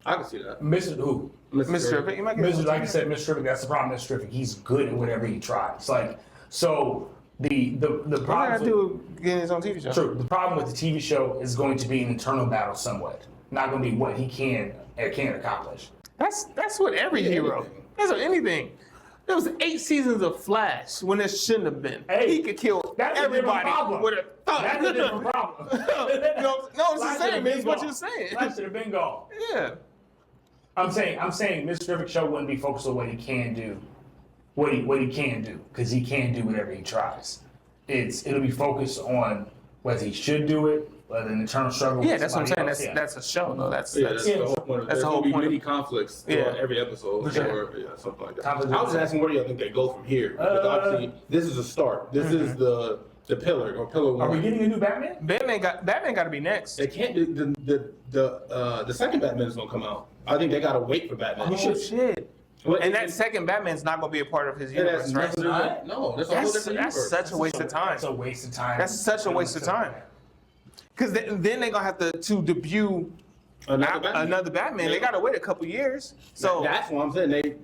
I can see that. Mr. Who? Mr. Terrific. He might get his own Like I TV said, Mr. Terrific, that's the problem with Mr. Terrific. He's good at whatever he tries. Like, so the What problem I do getting his own TV show? True. The problem with the TV show is going to be an internal battle somewhat. Not going to be what he can accomplish. That's what every hero. Anything. That's what anything. There was 8 seasons of Flash when it shouldn't have been. Hey, He could kill that's a different everybody problem. with a thought. That's a different problem. No, it's the Flash same. should've It's been what gone. you're saying. Flash should have been gone. Yeah. I'm saying Mr. Terrific show wouldn't be focused on what he can do, what he can do, because he can do whatever he tries. It'll be focused on whether he should do it, whether an internal struggle. Yeah, with that's what I'm saying. somebody That's else. a show, though. That's The whole point. That's There's the whole gonna be point. many conflicts throughout Yeah. every episode. Yeah. Or something like that. Conflict. I was asking where do y'all think they go from here? Because obviously this is a start. This is the pillar or pillar Are we one. getting a new Batman? Batman got to be next. They can't do the second Batman is gonna come out. I think they gotta wait for Batman. Oh shit! Well, And that second Batman's not going to be a part of his it has universe, right? nothing to do- No, that's a whole different That's universe. such a waste of time. That's a waste of time. That's such a waste of time. Because then they're going to have to debut another Batman. They got to wait a couple years. So That's what I'm saying.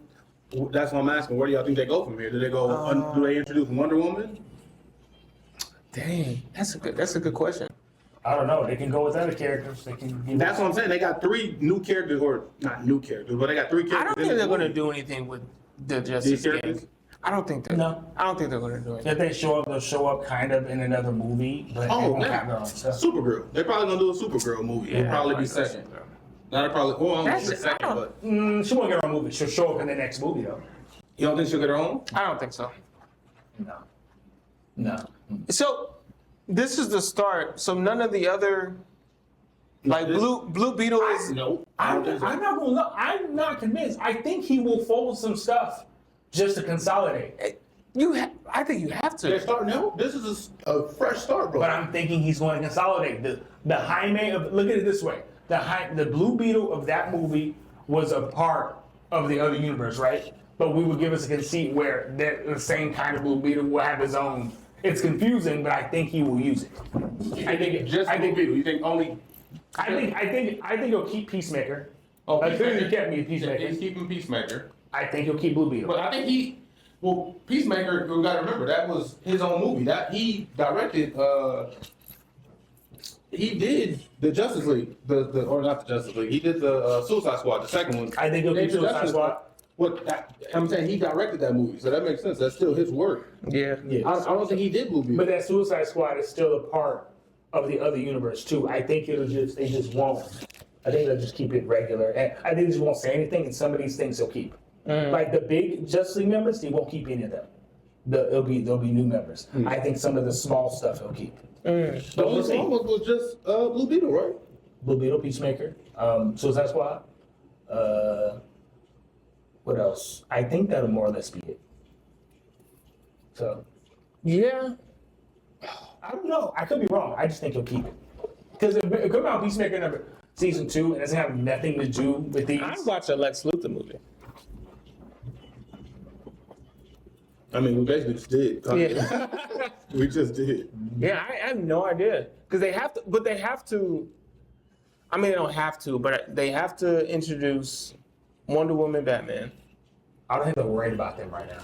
That's what I'm asking. Where do y'all think they go from here? Do they go? Do they introduce Wonder Woman? dang, that's a good question. I don't know. They can go with other characters. They can. That's what I'm saying. They got 3 new characters, or not new characters, but they got 3 characters. I don't think they're going to do anything with the Justice League. I don't think that. No. I don't think they're going to do anything. If they show up, they'll show up kind of in another movie, but they won't have their own stuff. Supergirl. They're probably gonna do a Supergirl movie. It'll probably be second. Not probably. Well, I'm not sure second, but She won't get her own movie. She'll show up in the next movie, though. you don't think she'll get her own? I don't think so. No. So this is the start. So none of the other, like Blue Beetle is. No. I'm not gonna look. I'm not convinced. I think he will fold some stuff just to consolidate. I think you have They're to. starting out. This is a fresh start, bro. But I'm thinking he's going to consolidate. The Jaime of, look at it this way. The Blue Beetle of that movie was a part of the other universe, right? But we would give us a conceit where the same kind of Blue Beetle will have his own. It's confusing, but I think he will use it. I think Beetle. You think only? I think he'll keep Peacemaker. Oh, As soon as he kept me Peacemaker. He's keeping Peacemaker. I think he'll keep Blue Beetle. But I think Peacemaker. You got to remember that was his own movie. That he directed. He did the Justice League, or not the Justice League. He did the Suicide Squad, the second one. I think he'll keep Suicide Squad. I'm saying he directed that movie, so that makes sense. That's still his work. Yeah. I don't think he did Blue Beetle. But that Suicide Squad is still a part of the other universe too. I think they just won't. I think they'll just keep it regular, and I think they just won't say anything. And some of these things they'll keep. Like the big Justice League members, they won't keep any of them. There'll be new members. I think some of the small stuff he'll keep. The only one was just Blue Beetle, right? Blue Beetle, Peacemaker, Suicide Squad. What else? I think that'll more or less be it. So Yeah. I don't know. I could be wrong. I just think he'll keep it. Because it comes out Peacemaker season 2 and it doesn't have nothing to do with these. I watched a Lex Luthor movie. I mean, we basically just did. Yeah. We just did. Yeah, I have no idea. Because they have to, but they have to, I mean, they don't have to, but they have to introduce Wonder Woman, Batman. I don't think they're worried about them right now.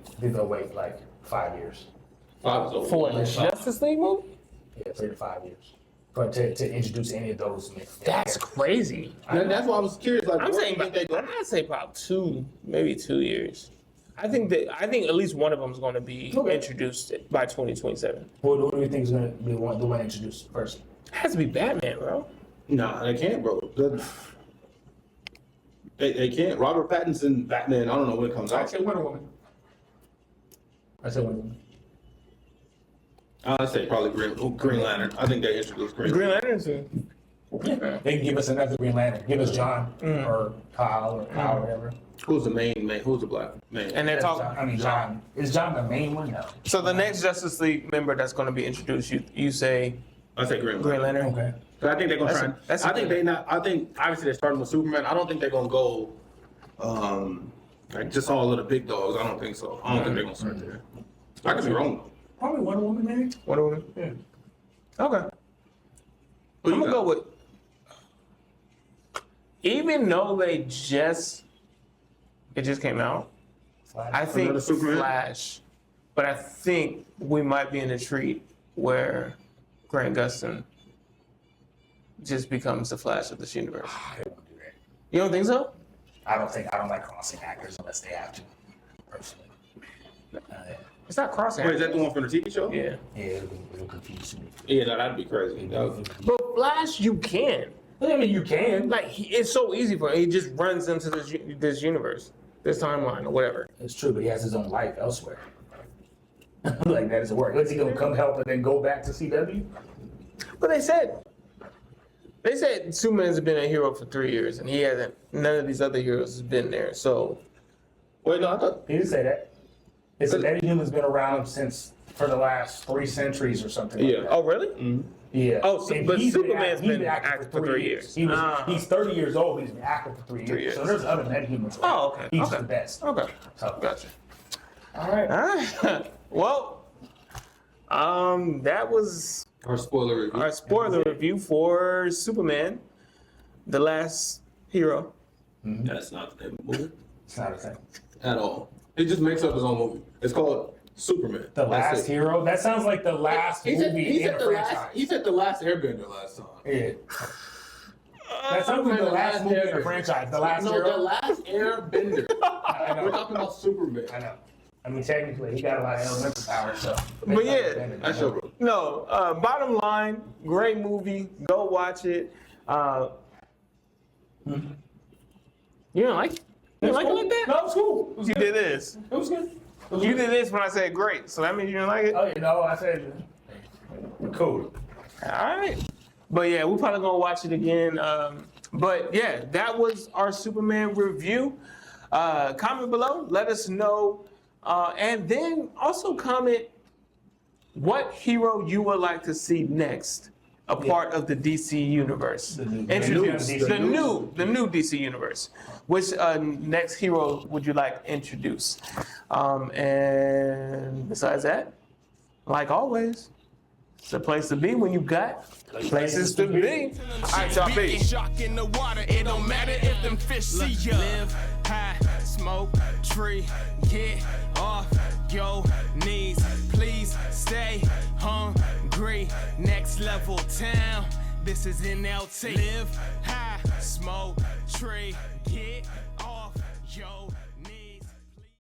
I think they'll wait like 5 years. 5 is over. For the Justice League movie? Yeah, 3 to 5 years. but to introduce any of those men. That's crazy. And that's why I was curious. Like, I'm what saying, do you think they I'd say about maybe 2 years. I think at least one of them is going to be introduced by 2027. What do you think is going to be the one introduced first? It has to be Batman, bro. Nah, they can't, bro. They can't. Robert Pattinson, Batman. I don't know when it comes I out. said Wonder Woman. I say probably Green Lantern. I think they introduced Green Lantern. Green Lantern. They can give us another Green Lantern. Give us John or Kyle or Kyle, whatever. Who's the main? Who's the black man? And they're talking. I mean, John. Is John the main one? No. So the next Justice League member that's going to be introduced, you say I say Green Lantern. Okay. So I think they're gonna try. That's I think they not. I think obviously they're starting with Superman. I don't think they're gonna go. Like just all of the big dogs. I don't think so. I don't think they're gonna start there. I could be wrong. Probably Wonder Woman, maybe. Wonder Woman. Yeah. Okay. I'm gonna go with. Even though it just came out, I think Another Superman? Flash, but I think we might be in a treat where Grant Gustin just becomes the Flash of this universe. They won't do that. You don't think so? I don't like crossing actors unless they have to, personally. It's not crossing. Wait, is that the one from the TV show? Yeah. Yeah, it'll confuse me. Yeah, no, that'd be crazy. But Flash, you can. I mean, you can. Like, it's so easy for him. He just runs into this universe, this timeline, or whatever. It's true, but he has his own life elsewhere. Like, that doesn't work. Is he gonna come help and then go back to CW? But they said Superman's been a hero for 3 years, and he hasn't. None of these other heroes has been there. So, Wait, no, I thought. He didn't say that. It's that Metahuman's been around for the last 3 centuries or something. Yeah. Like that. oh really? Mm-hmm. Yeah. Oh, And but he's Superman's been active active for 3 years. He's 30 years old, but he's been active for 3 years. 3 years. So there's other Metahumans. Oh, okay. He's Okay. the best. Okay. So, Gotcha. all right. All right. Well, that was Our spoiler review. our spoiler review for Superman, the last hero. That's not the name of the movie It's not a thing. at all. He just makes up his own movie. It's called Superman. The That's last it. hero? That sounds like the last movie in a franchise. He said the last Airbender last time. Yeah. That sounds like the last movie in a franchise. The last No, hero. the last Airbender. I We're know. talking about Superman. I know. I mean, technically, he got a lot of elemental power, so. But yeah, That's your bro. No, bottom line, great movie. Go watch it. You didn't like it? You didn't like it like that? No, it was cool. It was You good. did this. It was good. You did this when I said great, so that means you didn't like it? Oh, you know, I said, cool. All right. But yeah, we're probably gonna watch it again. But yeah, that was our Superman review. Comment below, let us know, and then also comment what hero you would like to see next, a part of the DC universe. Introduced the new DC universe. Which next hero would you like introduced? And besides that, like always, it's a place to be when you got places to be. All right, y'all, peace. Shark in the water, it don't matter if them fish see ya. Live high, smoke tree, get off your knees. Please stay hungry. Next level town, this is NLT. Live high, smoke tree, get off your